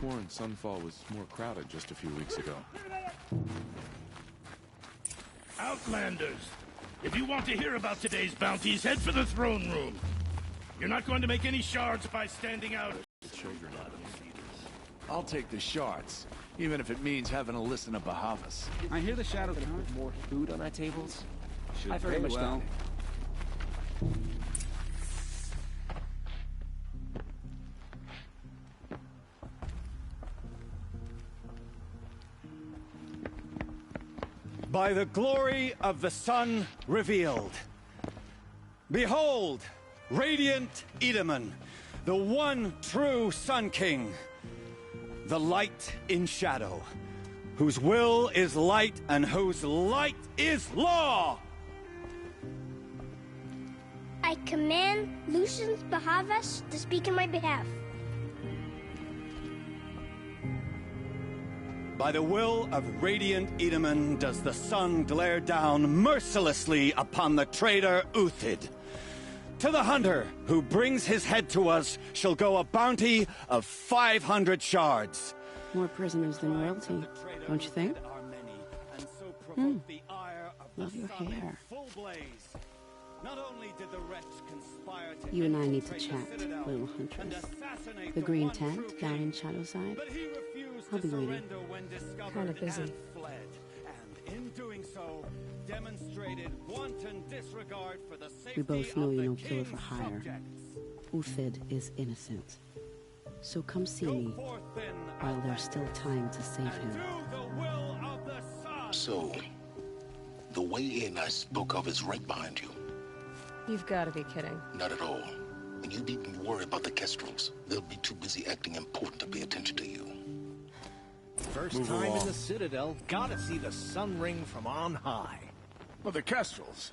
sworn Sunfall was more crowded just a few weeks ago. Outlanders! If you want to hear about today's bounties, head for the throne room. You're not going to make any shards by standing out. Children. I'll take the shards, even if it means having to listen to Bahavas. I hear the shadow Gonna put more food on our tables? Should I very pay much well. doubt By the glory of the sun revealed. Behold, radiant Edaman, the one true Sun King, the light in shadow, whose will is light and whose light is law! I command Lucius Bahavas to speak in my behalf. By the will of radiant Edaman does the sun glare down mercilessly upon the traitor Uthid. To the hunter who brings his head to us shall go a bounty of 500 shards. More prisoners than royalty, don't you think? Love your hair. Not only did the wretch conspire to You and I need to chat, little huntress. The green tent down in Shadowside. I'll be waiting. Kinda busy. And in doing so, demonstrated wanton disregard for the safety We both know of you're the no killer for king's hire. subjects. Uthid is innocent. So come see Go me forth then, while there's still time to save and him. do the will of the sun. So, the way in I spoke of is right behind you. You've got to be kidding. Not at all. And you needn't worry about the Kestrels. They'll be too busy acting important to pay attention to you. First Move time along. in the Citadel, gotta see the sun ring from on high. Well, the Kestrels.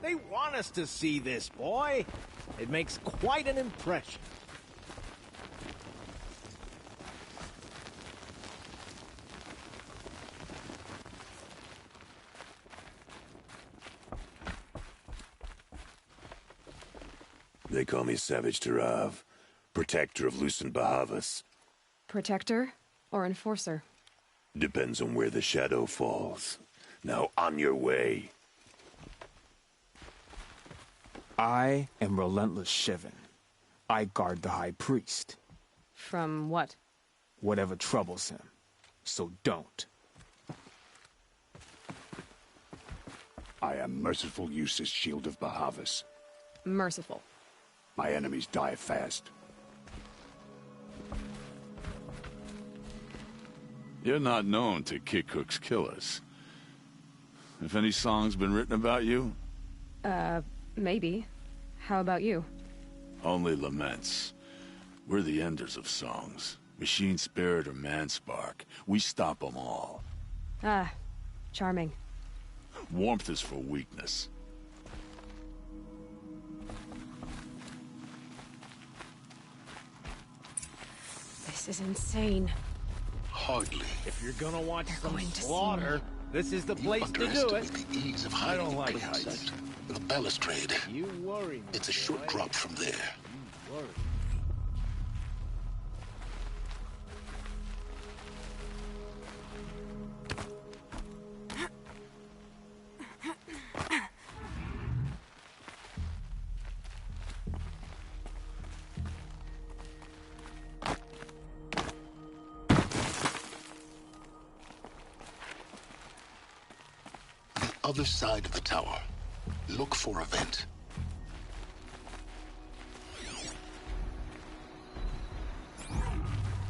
They want us to see this, boy. It makes quite an impression. They call me Savage Tarav, protector of Lucent Bahavas. Protector or enforcer? Depends on where the shadow falls. Now on your way. I am Relentless Shivan. I guard the High Priest. From what? Whatever troubles him. So don't. I am Merciful Eustace, Shield of Bahavas. Merciful. My enemies die fast. You're not known to Kikuk's killers. Have any songs been written about you? Maybe. How about you? Only laments. We're the enders of songs. Machine spirit or man spark. We stop them all. Ah, charming. Warmth is for weakness. This is insane. Hardly. If you're gonna watch They're some going to see slaughter, me. this is the You place to do underestimate it. the ease of I hiding don't like in plain heights. sight. The balustrade. You worry me. It's a short boy. drop from there. You worry. Other side of the tower. Look for a vent.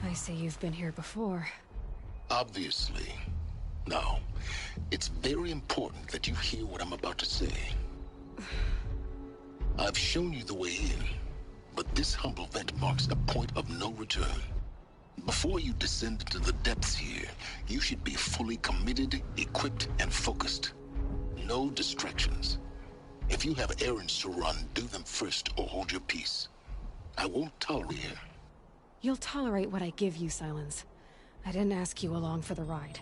I see you've been here before. Obviously. Now, it's very important that you hear what I'm about to say. I've shown you the way in, but this humble vent marks a point of no return. Before you descend into the depths here, you should be fully committed, equipped, and focused. No distractions. If you have errands to run, do them first or hold your peace. I won't tolerate it. You'll tolerate what I give you, Silence. I didn't ask you along for the ride.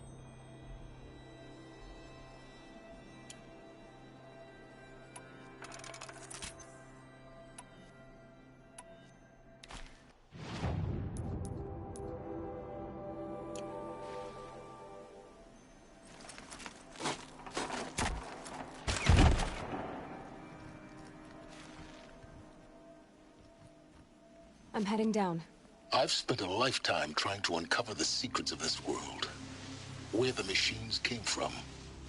I'm heading down. I've spent a lifetime trying to uncover the secrets of this world. Where the machines came from.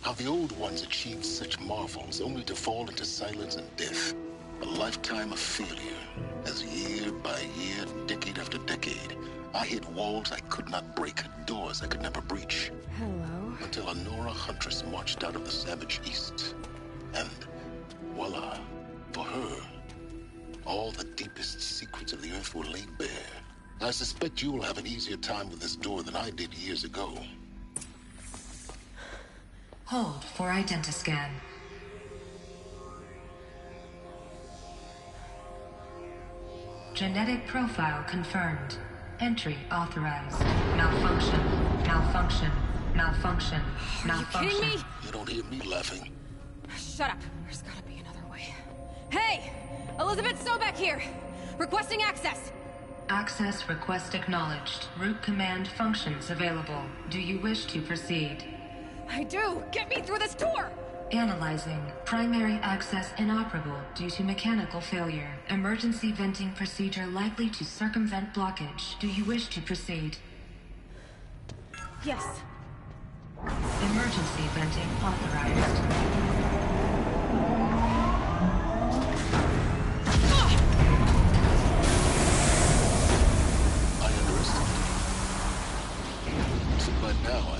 How the old ones achieved such marvels only to fall into silence and death. A lifetime of failure. As year by year, decade after decade, I hit walls I could not break, doors I could never breach. Hello. Until a Nora huntress marched out of the savage east. And voila, for her, all the deepest secrets of the Earth were laid bare. I suspect you'll have an easier time with this door than I did years ago. Hold for identiscan. Genetic profile confirmed. Entry authorized. Malfunction. Malfunction. Malfunction. Malfunction. Are you kidding me? You don't hear me laughing. Shut up. There's gotta be another way. Hey! Elizabeth Sobek here! Requesting access! Access request acknowledged. Root command functions available. Do you wish to proceed? I do! Get me through this door! Analyzing. Primary access inoperable due to mechanical failure. Emergency venting procedure likely to circumvent blockage. Do you wish to proceed? Yes. Emergency venting authorized. But now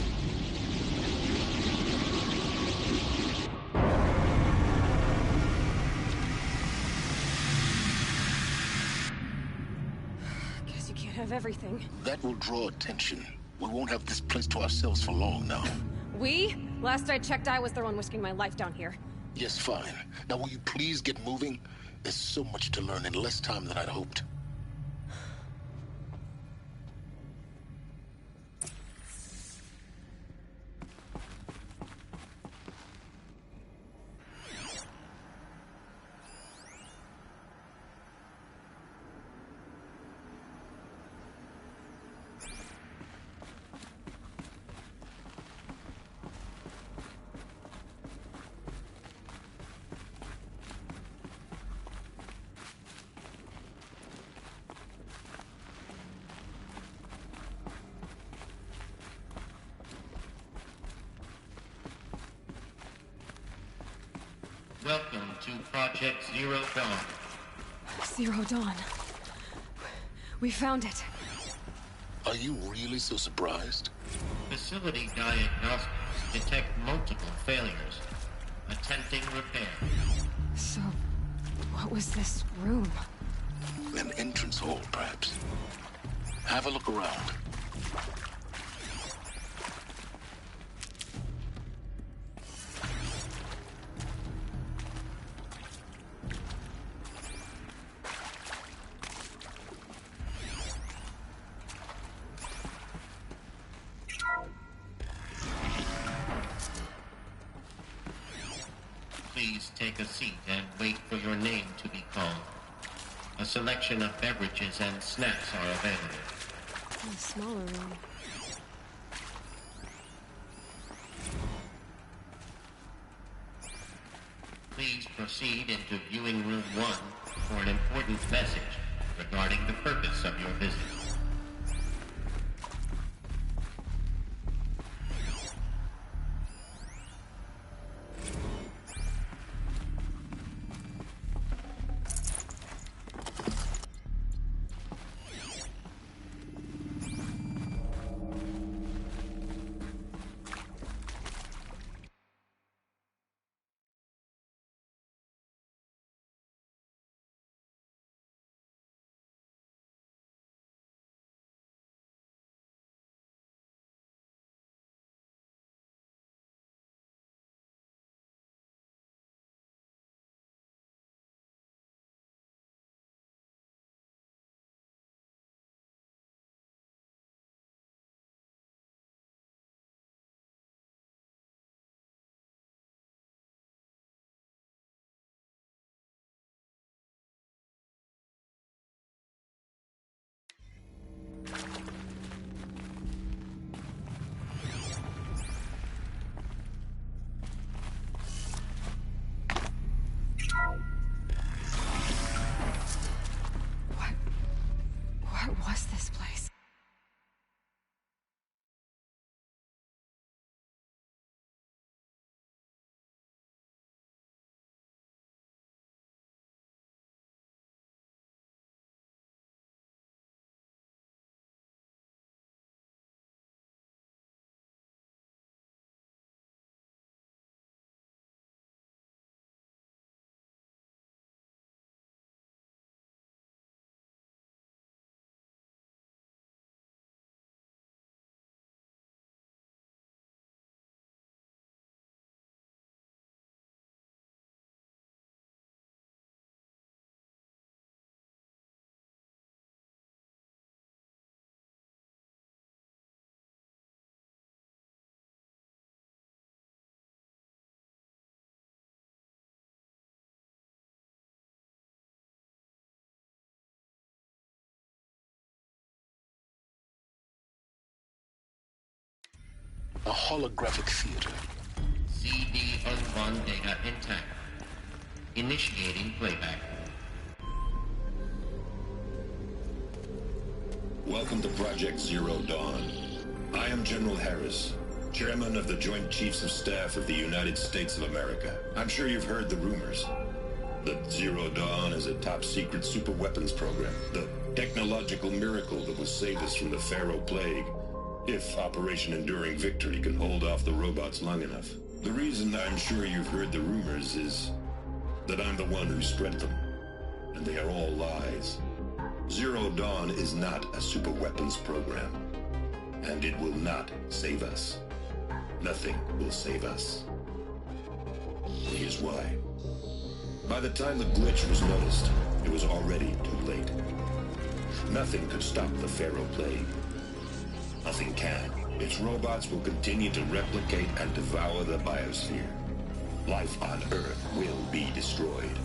Guess you can't have everything. that will draw attention. We won't have this place to ourselves for long now. We? Last I checked, I was the one risking my life down here. Yes, fine. Now will you please get moving? There's so much to learn in less time than I'd hoped. Welcome to Project Zero Dawn. Zero Dawn. We found it. Are you really so surprised? Facility diagnostics detect multiple failures. Attempting repair. So, what was this room? An entrance hall, perhaps. Have a look around. Please take a seat and wait for your name to be called. A selection of beverages and snacks are available. A smaller room. Please proceed into viewing room 1 for an important message regarding the purpose of your visit. a holographic theater. CD-1 data intact. Initiating playback. Welcome to Project Zero Dawn. I am General Harris, Chairman of the Joint Chiefs of Staff of the United States of America. I'm sure you've heard the rumors that Zero Dawn is a top-secret super-weapons program, the technological miracle that will save us from the Pharaoh Plague, if Operation Enduring Victory can hold off the robots long enough. The reason I'm sure you've heard the rumors is that I'm the one who spread them, and they are all lies. Zero Dawn is not a super-weapons program, and it will not save us. Nothing will save us. Here's why. By the time the glitch was noticed, it was already too late. Nothing could stop the Pharaoh Plague. Nothing can. Its robots will continue to replicate and devour the biosphere. Life on Earth will be destroyed.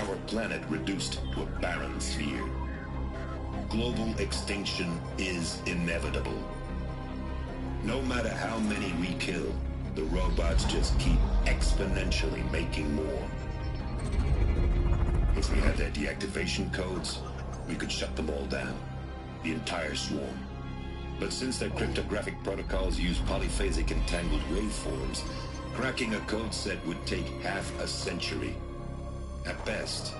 Our planet reduced to a barren sphere. Global extinction is inevitable. No matter how many we kill, the robots just keep exponentially making more. If we had their deactivation codes, we could shut them all down. The entire swarm. But since their cryptographic protocols use polyphasic entangled waveforms, cracking a code set would take half a century. At best,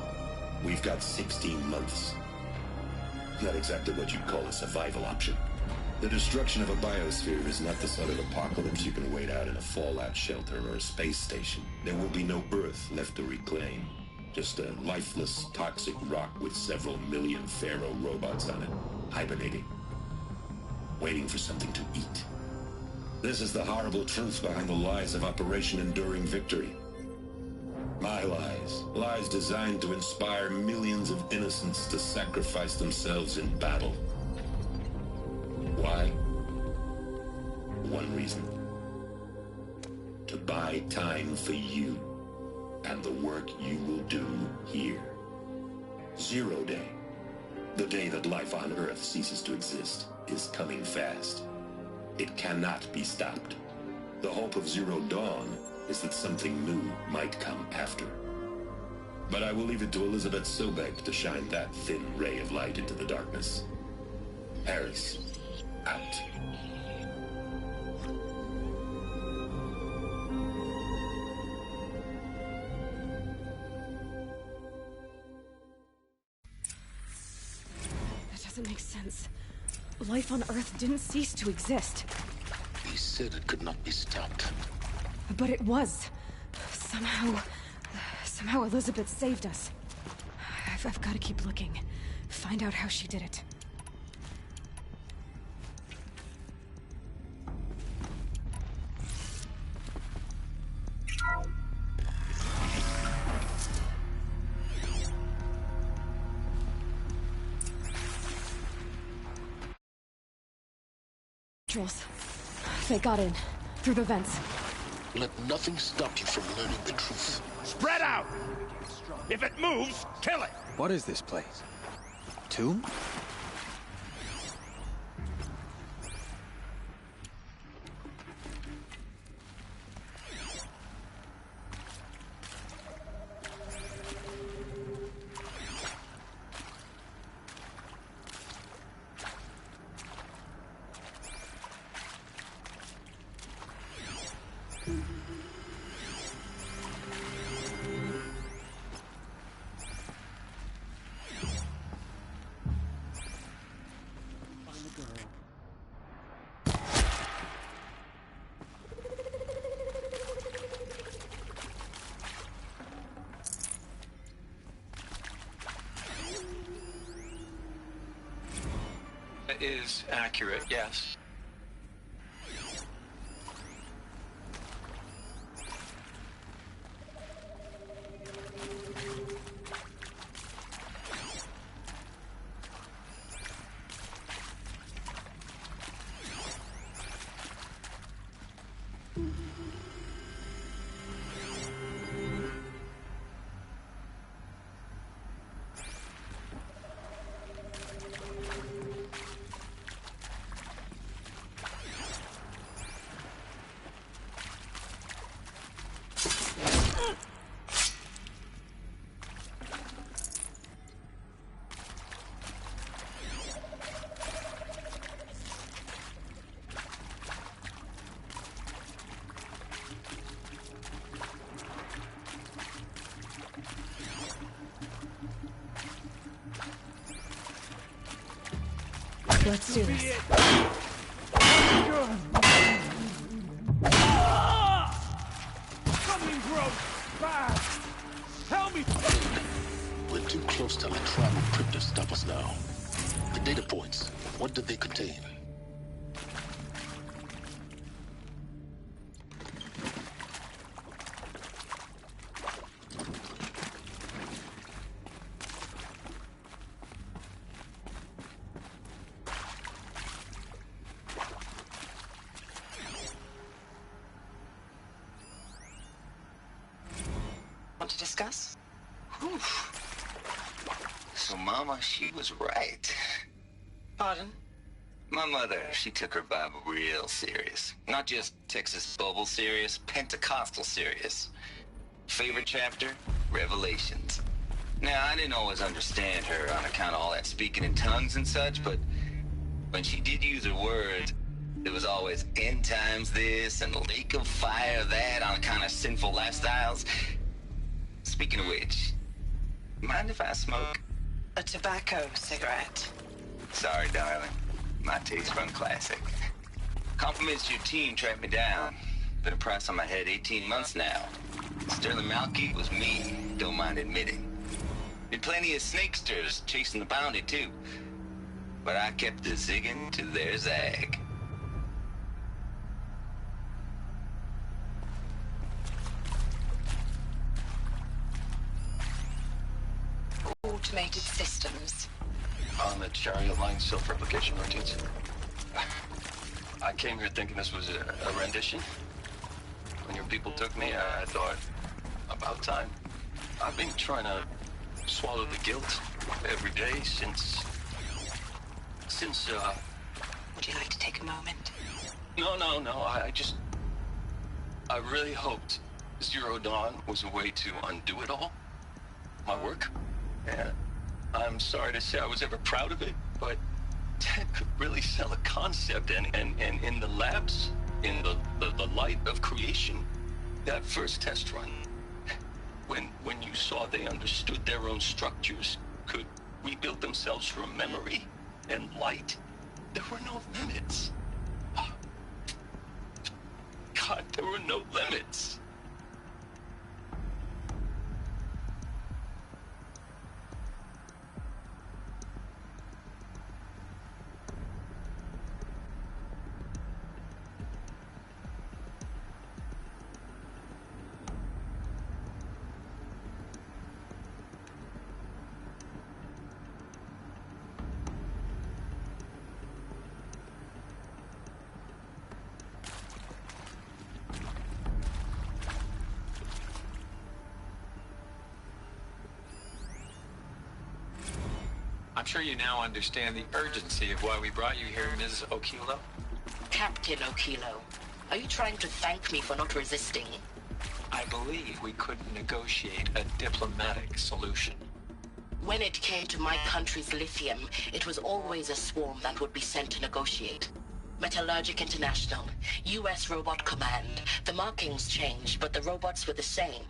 we've got 16 months. Not exactly what you'd call a survival option. The destruction of a biosphere is not the sort of apocalypse you can wait out in a fallout shelter or a space station. There will be no Earth left to reclaim. Just a lifeless, toxic rock with several million Pharaoh robots on it, hibernating, waiting for something to eat. This is the horrible truth behind the lies of Operation Enduring Victory. My lies. Lies designed to inspire millions of innocents to sacrifice themselves in battle. Why? One reason. To buy time for you and the work you will do here. Zero Day, the day that life on Earth ceases to exist, is coming fast. It cannot be stopped. The hope of Zero Dawn is that something new might come after. But I will leave it to Elizabeth Sobek to shine that thin ray of light into the darkness. Harris, out. That doesn't make sense. Life on Earth didn't cease to exist. He said it could not be stopped. But it was. Somehow Elizabeth saved us. I've got to keep looking. Find out how she did it. They got in. Through the vents. Let nothing stop you from learning the truth. Spread out! If it moves, kill it! What is this place? Tomb? Is accurate, yes. Let's do this. Something grows fast. Help me. We're too close to the tribal crypt to stop us now. The data points, what do they contain? Want to discuss? Whew. So, Mama, she was right. Pardon? My mother, she took her Bible real serious. Not just Texas Bible serious, Pentecostal serious. Favorite chapter? Revelations. Now, I didn't always understand her on account of all that speaking in tongues and such, but when she did use her words, there was always end times this and lake of fire that on account of sinful lifestyles. Speaking of which, mind if I smoke? A tobacco cigarette. Sorry, darling. My taste run classic. Compliments to your team tracked me down. Been a price on my head 18 months now. Sterling Malky was me, don't mind admitting. Been plenty of snakesters chasing the bounty too. But I kept the zigging to their zag. Automated systems. On the chariot line self-replication routines. I came here thinking this was a rendition. When your people took me, I thought, about time. I've been trying to swallow the guilt every day since... Would you like to take a moment? No. I really hoped Zero Dawn was a way to undo it all. My work. And I'm sorry to say I was ever proud of it, but Ted could really sell a concept, and in the labs, in the light of creation, that first test run, when you saw they understood their own structures, could rebuild themselves from memory and light, there were no limits. God, there were no limits. I'm sure you now understand the urgency of why we brought you here, Ms. Okilo. Captain Okilo, are you trying to thank me for not resisting? I believe we could negotiate a diplomatic solution. When it came to my country's lithium, it was always a swarm that would be sent to negotiate. Metallurgic International, U.S. Robot Command. The markings changed, but the robots were the same.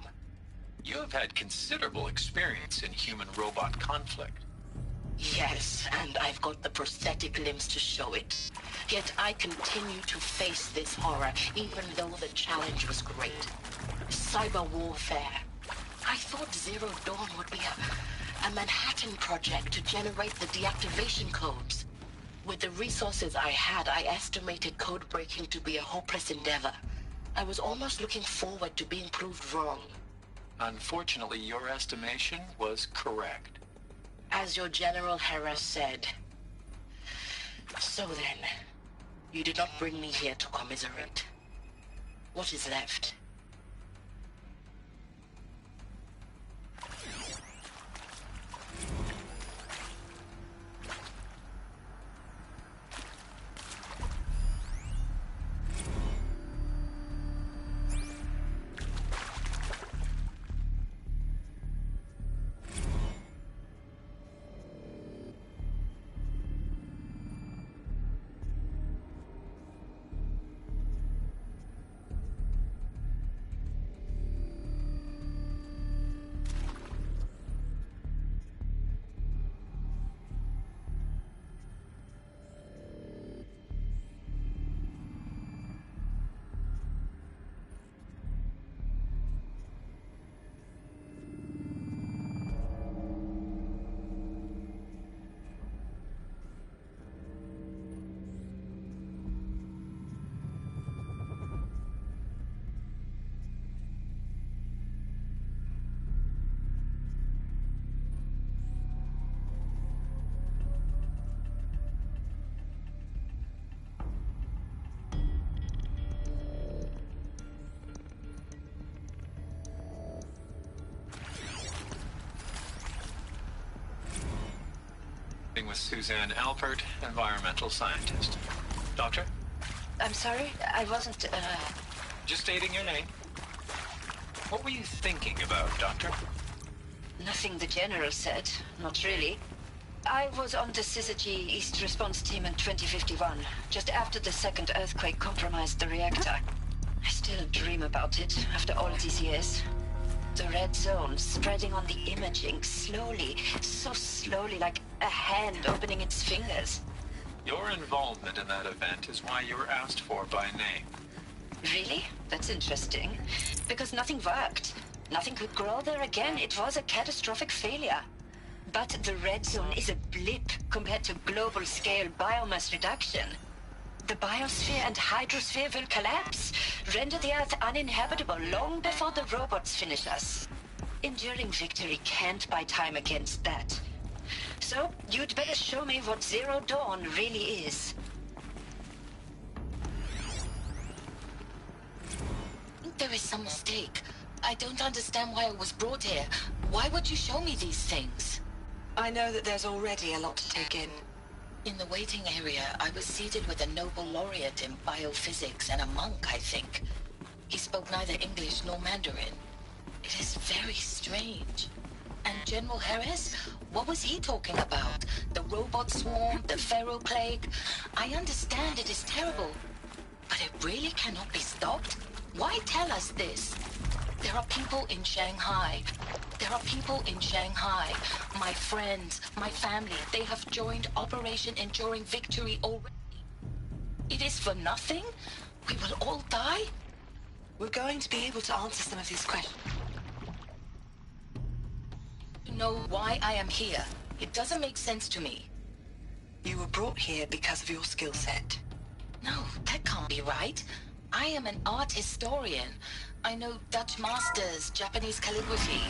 You have had considerable experience in human-robot conflict. Yes, and I've got the prosthetic limbs to show it. Yet I continue to face this horror, even though the challenge was great. Cyber warfare. I thought Zero Dawn would be a Manhattan project to generate the deactivation codes. With the resources I had, I estimated code breaking to be a hopeless endeavor. I was almost looking forward to being proved wrong. Unfortunately, your estimation was correct. As your General Hera said. So then, you did not bring me here to commiserate. What is left? With Suzanne Alpert, environmental scientist. Doctor? I'm sorry, I wasn't, Just stating your name. What were you thinking about, Doctor? Nothing the General said. Not really. I was on the Syzygy East Response Team in 2051, just after the second earthquake compromised the reactor. I still dream about it, after all these years. The red zone spreading on the imaging, slowly, so slowly, like a hand opening its fingers. Your involvement in that event is why you were asked for by name. Really? That's interesting. Because nothing worked. Nothing could grow there again. It was a catastrophic failure. But the red zone is a blip compared to global-scale biomass reduction. The biosphere and hydrosphere will collapse, render the Earth uninhabitable long before the robots finish us. Enduring victory can't buy time against that. So, you'd better show me what Zero Dawn really is. There is some mistake. I don't understand why I was brought here. Why would you show me these things? I know that there's already a lot to take in. In the waiting area, I was seated with a Nobel laureate in biophysics and a monk, I think. He spoke neither English nor Mandarin. It is very strange. And General Harris? What was he talking about? The robot swarm? The Pharaoh plague? I understand it is terrible. But it really cannot be stopped? Why tell us this? There are people in Shanghai. There are people in Shanghai. My friends, my family, they have joined Operation Enduring Victory already. It is for nothing? We will all die? We're going to be able to answer some of these questions. You know why I am here. It doesn't make sense to me. You were brought here because of your skill set. No, that can't be right. I am an art historian. I know Dutch masters, Japanese calligraphy,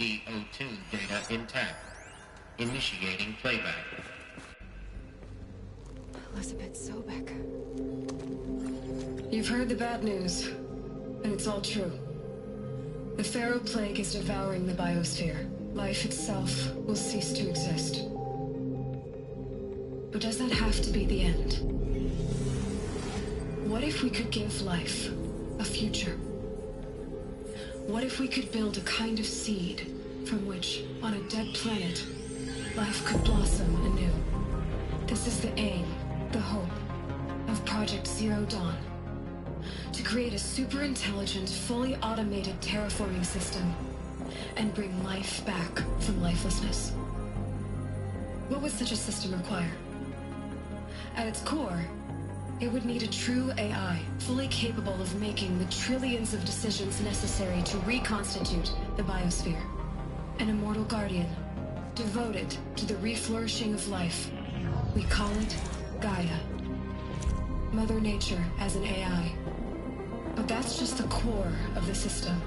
CD02 data intact. Initiating playback. Elizabeth Sobek. You've heard the bad news, and it's all true. The Pharaoh plague is devouring the biosphere. Life itself will cease to exist. But does that have to be the end? What if we could give life a future? What if we could build a kind of seed from which, on a dead planet, life could blossom anew? This is the aim, the hope, of Project Zero Dawn. To create a super-intelligent, fully automated terraforming system and bring life back from lifelessness. What would such a system require? At its core, It would need a true AI, fully capable of making the trillions of decisions necessary to reconstitute the biosphere. An immortal guardian, devoted to the reflourishing of life. We call it Gaia. Mother Nature as an AI. But that's just the core of the system.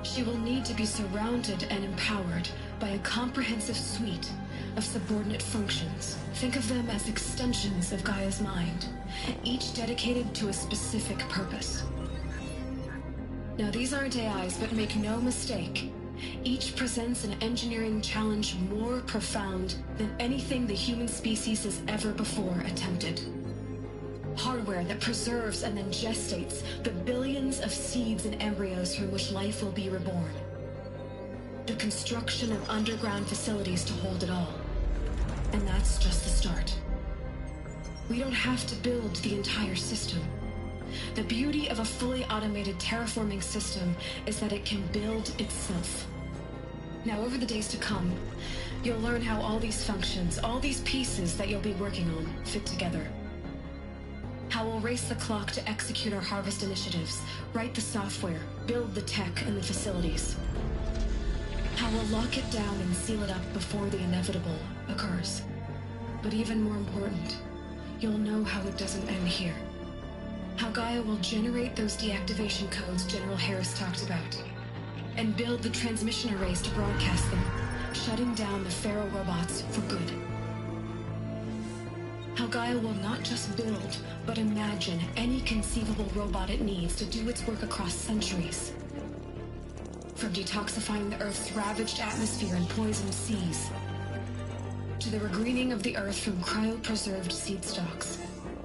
She will need to be surrounded and empowered by a comprehensive suite of subordinate functions. Think of them as extensions of Gaia's mind, each dedicated to a specific purpose. Now, these aren't AIs, but make no mistake, each presents an engineering challenge more profound than anything the human species has ever before attempted. Hardware that preserves and then gestates the billions of seeds and embryos from which life will be reborn. The construction of underground facilities to hold it all. And that's just the start. We don't have to build the entire system. The beauty of a fully automated terraforming system is that it can build itself. Now, over the days to come, you'll learn how all these functions, all these pieces that you'll be working on, fit together. How we'll race the clock to execute our harvest initiatives, write the software, build the tech and the facilities. How we'll lock it down and seal it up before the inevitable occurs. But even more important, you'll know how it doesn't end here. How Gaia will generate those deactivation codes General Harris talked about, and build the transmission arrays to broadcast them, shutting down the Pharaoh robots for good. How Gaia will not just build, but imagine any conceivable robot it needs to do its work across centuries. From detoxifying the Earth's ravaged atmosphere and poisoned seas, to the regreening of the Earth from cryopreserved seed stocks,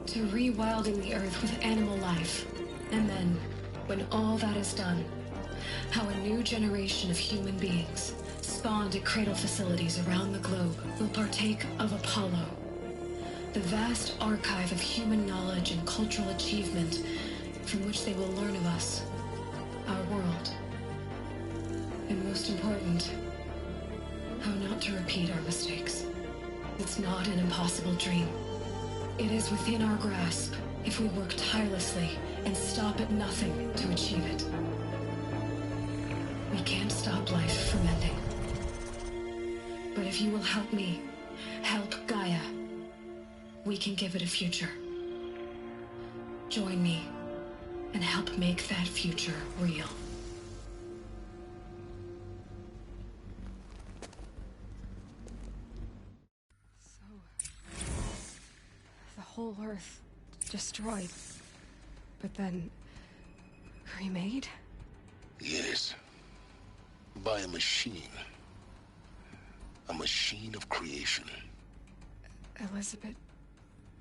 to rewilding the Earth with animal life. And then, when all that is done, how a new generation of human beings, spawned at cradle facilities around the globe, will partake of Apollo, the vast archive of human knowledge and cultural achievement from which they will learn of us, our world. And most important, how not to repeat our mistakes. It's not an impossible dream. It is within our grasp if we work tirelessly and stop at nothing to achieve it. We can't stop life from ending. But if you will help me, help Gaia, we can give it a future. Join me and help make that future real. The whole Earth destroyed, but then remade? Yes. By a machine. A machine of creation. Elizabeth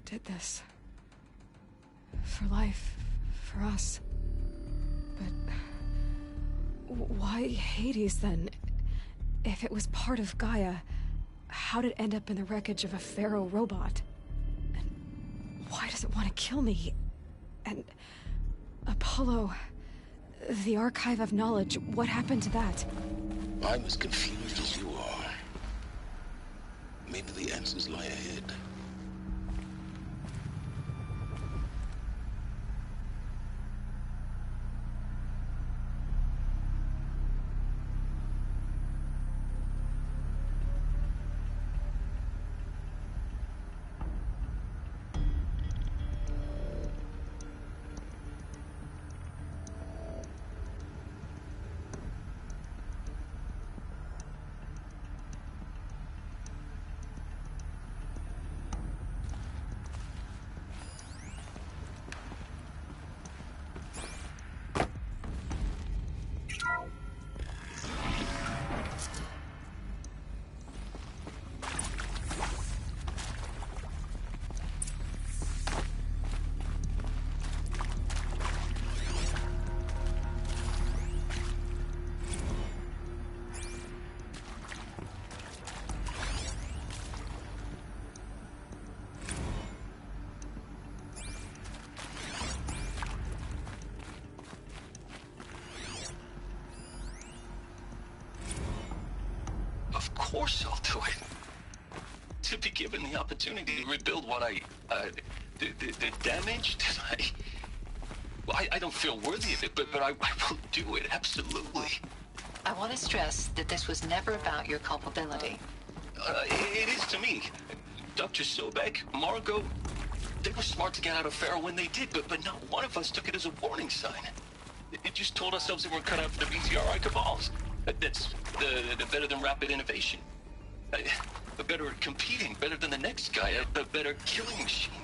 did this. For life. For us. But why Hades then? If it was part of Gaia, how'd it end up in the wreckage of a Pharaoh robot? And why does it want to kill me? And Apollo, the archive of knowledge, what happened to that? I'm as confused as you are. Maybe the answers lie ahead. Of course I'll do it. To be given the opportunity to rebuild what I The damage that I don't feel worthy of it, but I will do it, absolutely. I want to stress that this was never about your culpability. It is to me. Dr. Sobek, Margot, they were smart to get out of Pharaoh when they did, but not one of us took it as a warning sign. It just told ourselves that we're cut out for the BTRI cabals. That's the better than rapid innovation. Better at competing, better than the next guy, a better killing machine.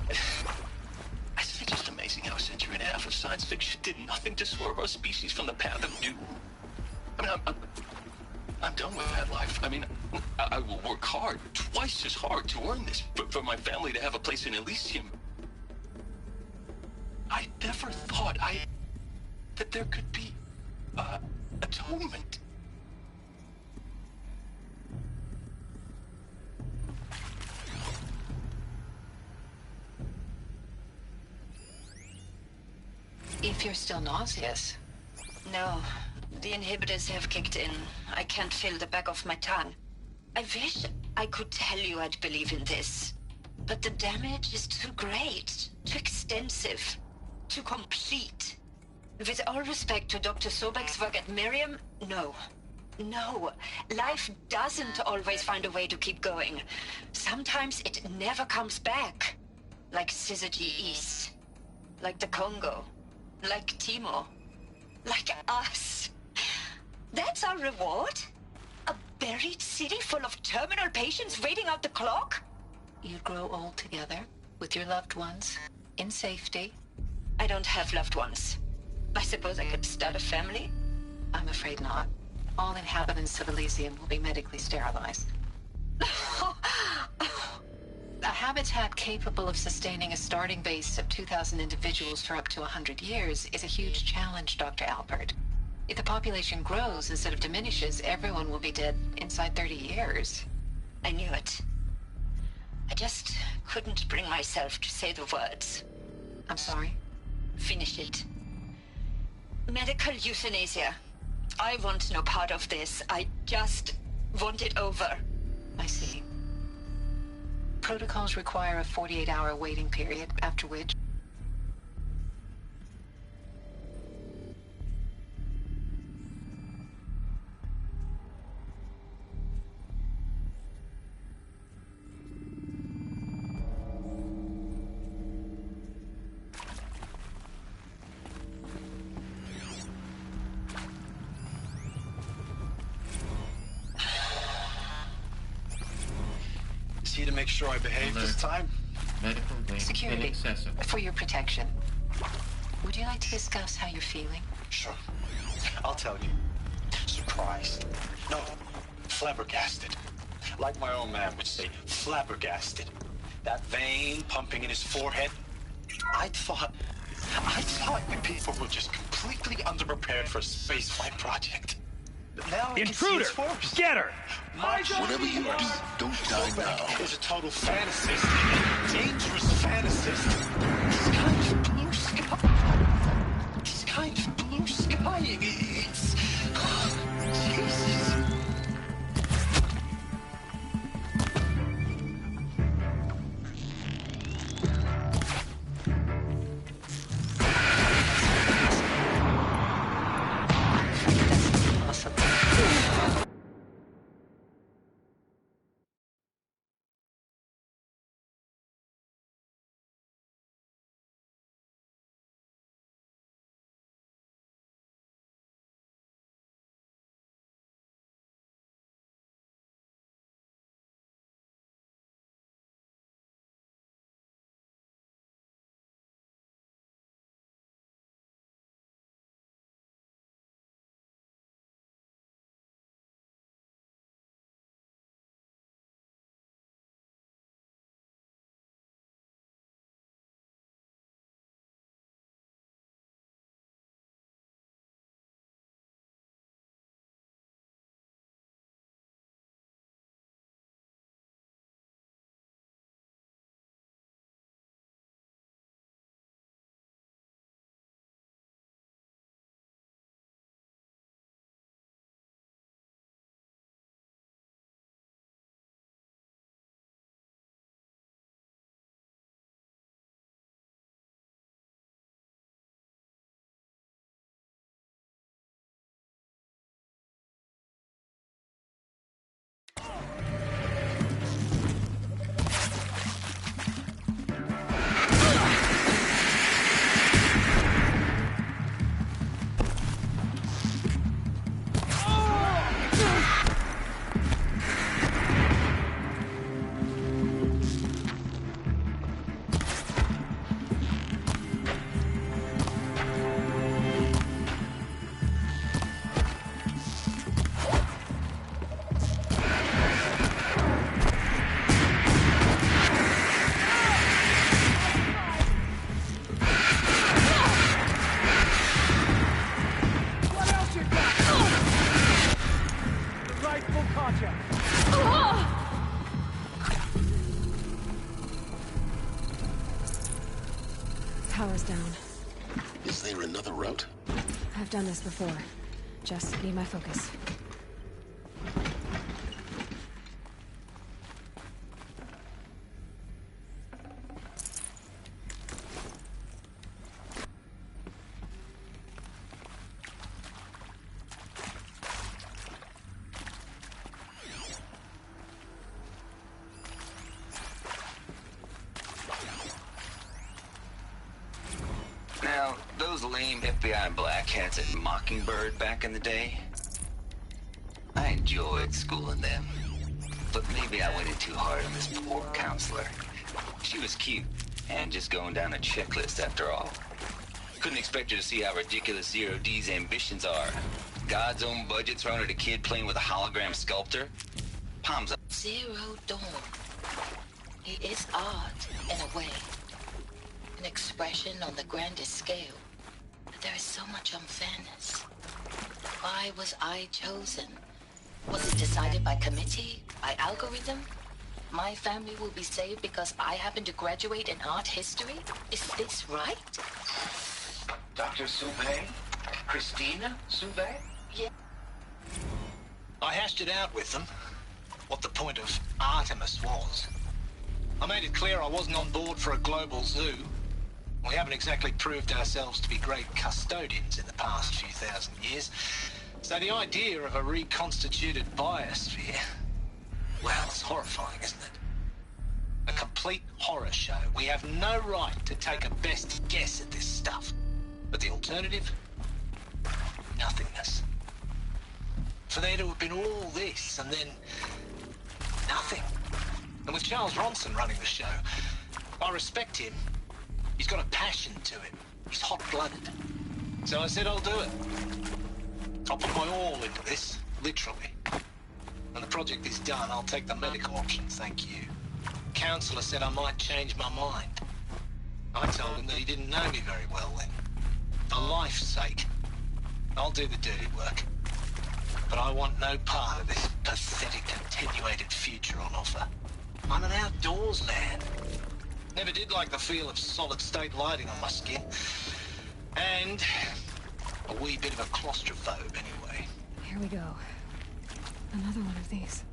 It's just amazing how a century and a half of science fiction did nothing to swerve our species from the path of doom. I mean, I'm done with that life. I mean, I will work hard, twice as hard to earn this, for my family to have a place in Elysium. I never thought that there could be, atonement. If you're still nauseous. No, the inhibitors have kicked in. I can't feel the back of my tongue. I wish I could tell you I'd believe in this. But the damage is too great, too extensive, too complete. With all respect to Dr. Sobek's work at Miriam, no. No, life doesn't always find a way to keep going. Sometimes it never comes back. Like Syzygy East. Like the Congo. Like Timo. Like us. That's our reward? A buried city full of terminal patients waiting out the clock? You grow old together, with your loved ones, in safety. I don't have loved ones. I suppose I could start a family? I'm afraid not. All inhabitants of Elysium will be medically sterilized. A habitat capable of sustaining a starting base of 2,000 individuals for up to 100 years is a huge challenge, Dr. Alpert. If the population grows instead of diminishes, everyone will be dead inside 30 years. I knew it. I just couldn't bring myself to say the words. I'm sorry? Finish it. Medical euthanasia. I want no part of this. I just want it over. I see. Protocols require a 48-hour waiting period, after which... To make sure I behave this time? Medical wing Security, inaccessible. for your protection. Would you like to discuss how you're feeling? Sure. I'll tell you. Surprised. No, flabbergasted. Like my own man would say, flabbergasted. That vein pumping in his forehead. I thought you people were just completely underprepared for a spaceflight project. But now I Intruder! can see its force. Get her! Whatever you do, don't die now. Is a total fantasist, dangerous fantasist. This kind of blue sky. This kind of blue sky. It's Jesus. power's down. Is there another route? I've done this before. Just need my focus. Now, those lame FBI black hats at Mockingbird back in the day, I enjoyed schooling them. But maybe I went in too hard on this poor counselor. She was cute, and just going down a checklist after all. Couldn't expect her to see how ridiculous Zero D's ambitions are. God's own budget thrown at a kid playing with a hologram sculptor? Palms up. Zero Dawn. He is art, in a way. An expression on the grandest scale. But there is so much unfairness. Why was I chosen? Was it decided by committee? By algorithm? My family will be saved because I happen to graduate in art history? Is this right? Dr. Soubet? Christina Soubet? Yeah. I hashed it out with them, what the point of Artemis was. I made it clear I wasn't on board for a global zoo. We haven't exactly proved ourselves to be great custodians in the past few thousand years. So the idea of a reconstituted biosphere, well, it's horrifying, isn't it? A complete horror show. We have no right to take a best guess at this stuff. But the alternative? Nothingness. For there to have been all this, and then nothing. And with Charles Ronson running the show, I respect him. He's got a passion to him. He's hot-blooded. So I said I'll do it. I'll put my all into this, literally. When the project is done, I'll take the medical option, thank you. Counselor said I might change my mind. I told him that he didn't know me very well then. For life's sake, I'll do the dirty work. But I want no part of this pathetic attenuated future on offer. I'm an outdoors man. Never did like the feel of solid-state lighting on my skin. And a wee bit of a claustrophobe, anyway. Here we go. Another one of these.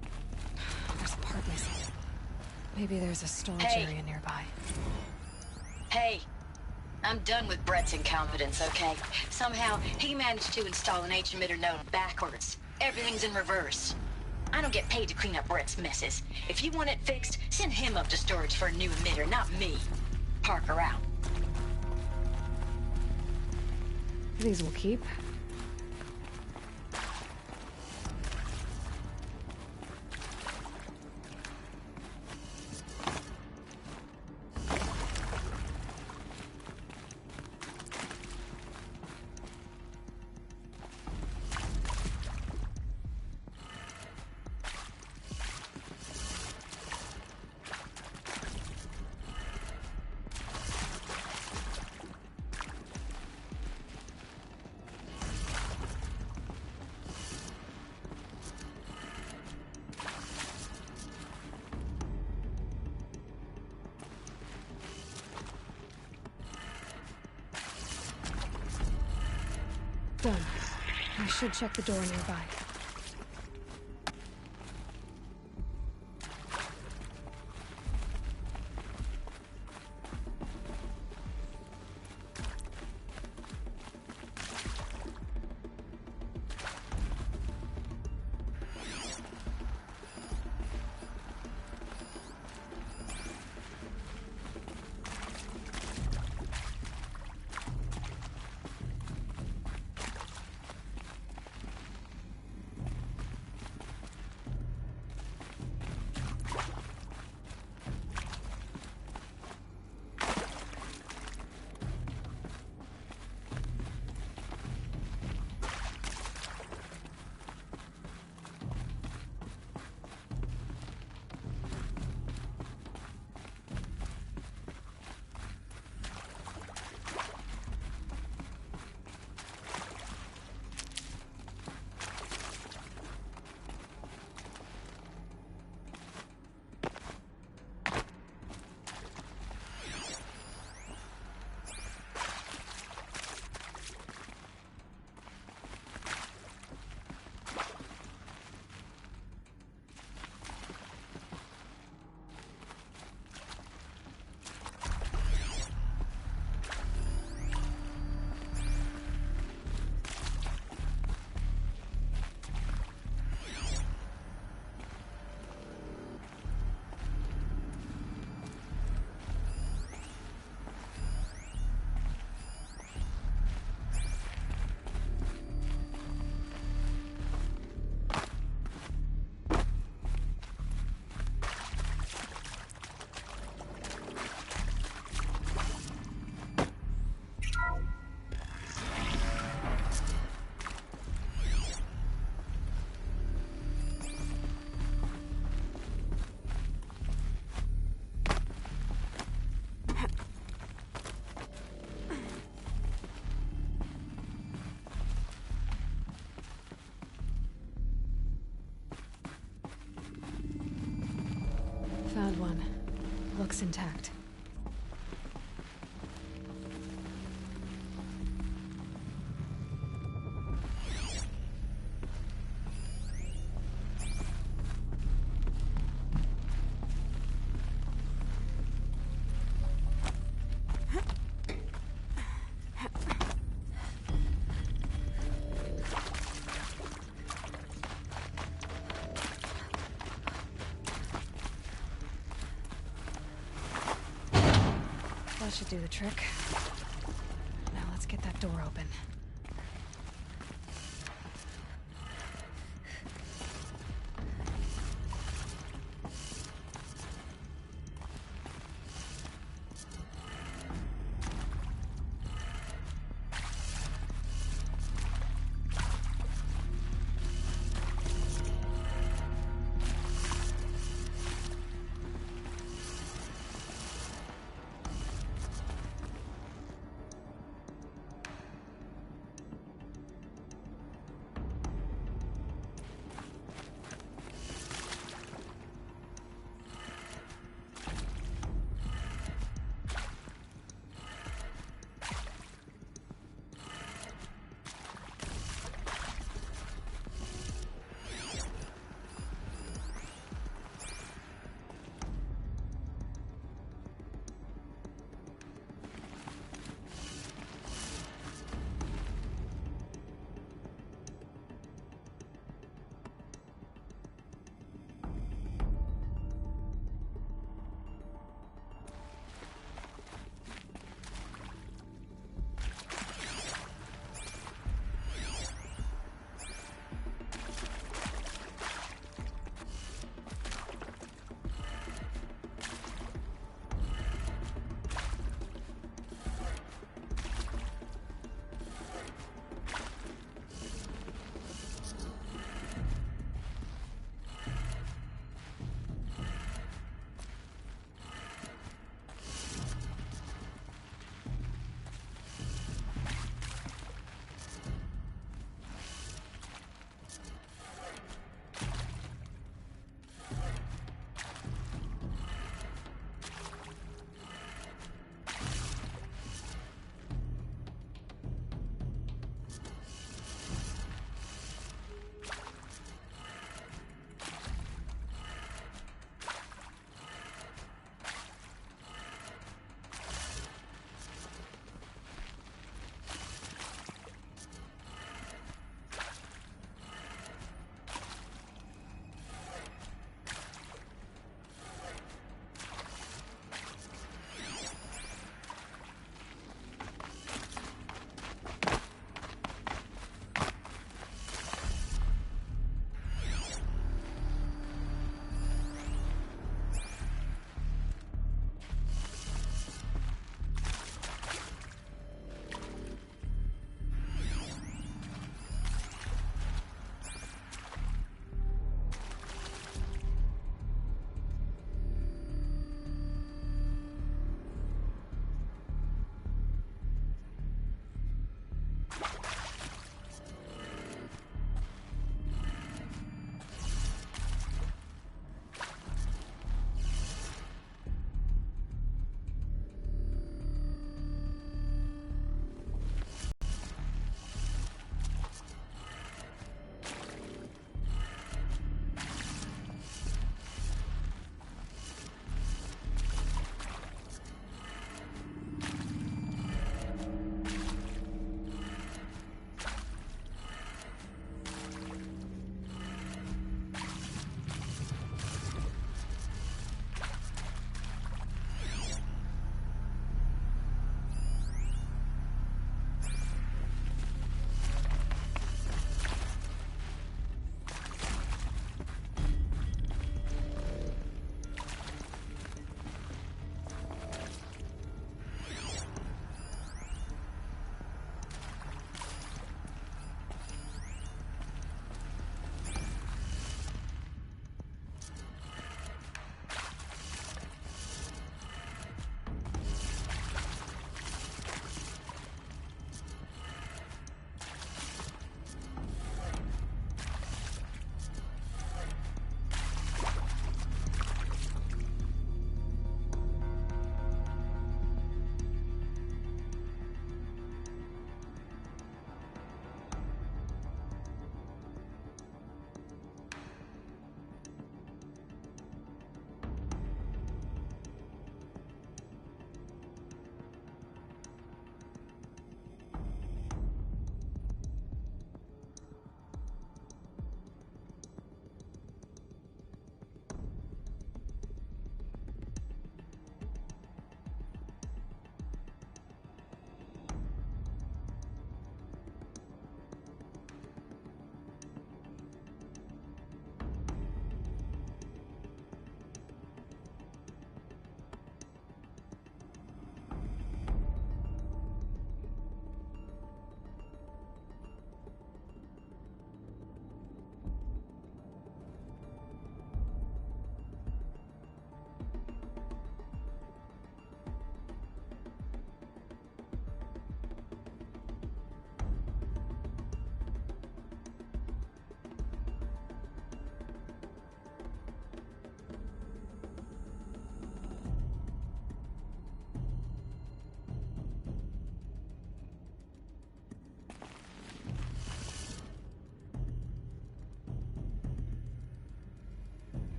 There's a part missing. Maybe there's a storage area nearby. Hey, I'm done with Brett's incompetence, okay? Somehow, he managed to install an H-emitter node backwards. Everything's in reverse. I don't get paid to clean up Brett's messes. If you want it fixed, send him up to storage for a new emitter, not me. Parker out. These will keep. Done. I should check the door nearby. looks intact. That should do the trick. Now let's get that door open.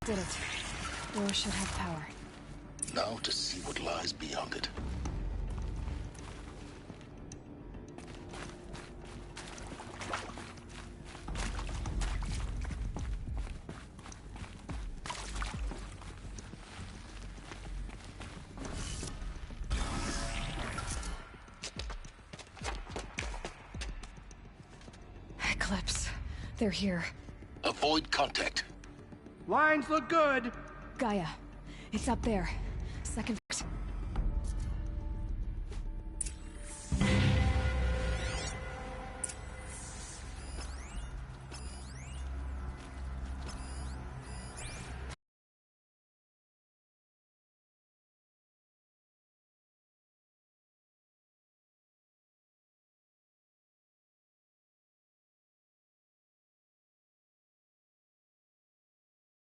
Did it. Door should have power. Now to see what lies beyond it. Eclipse. They're here. Avoid contact. Lines look good. Gaia. It's up there. Second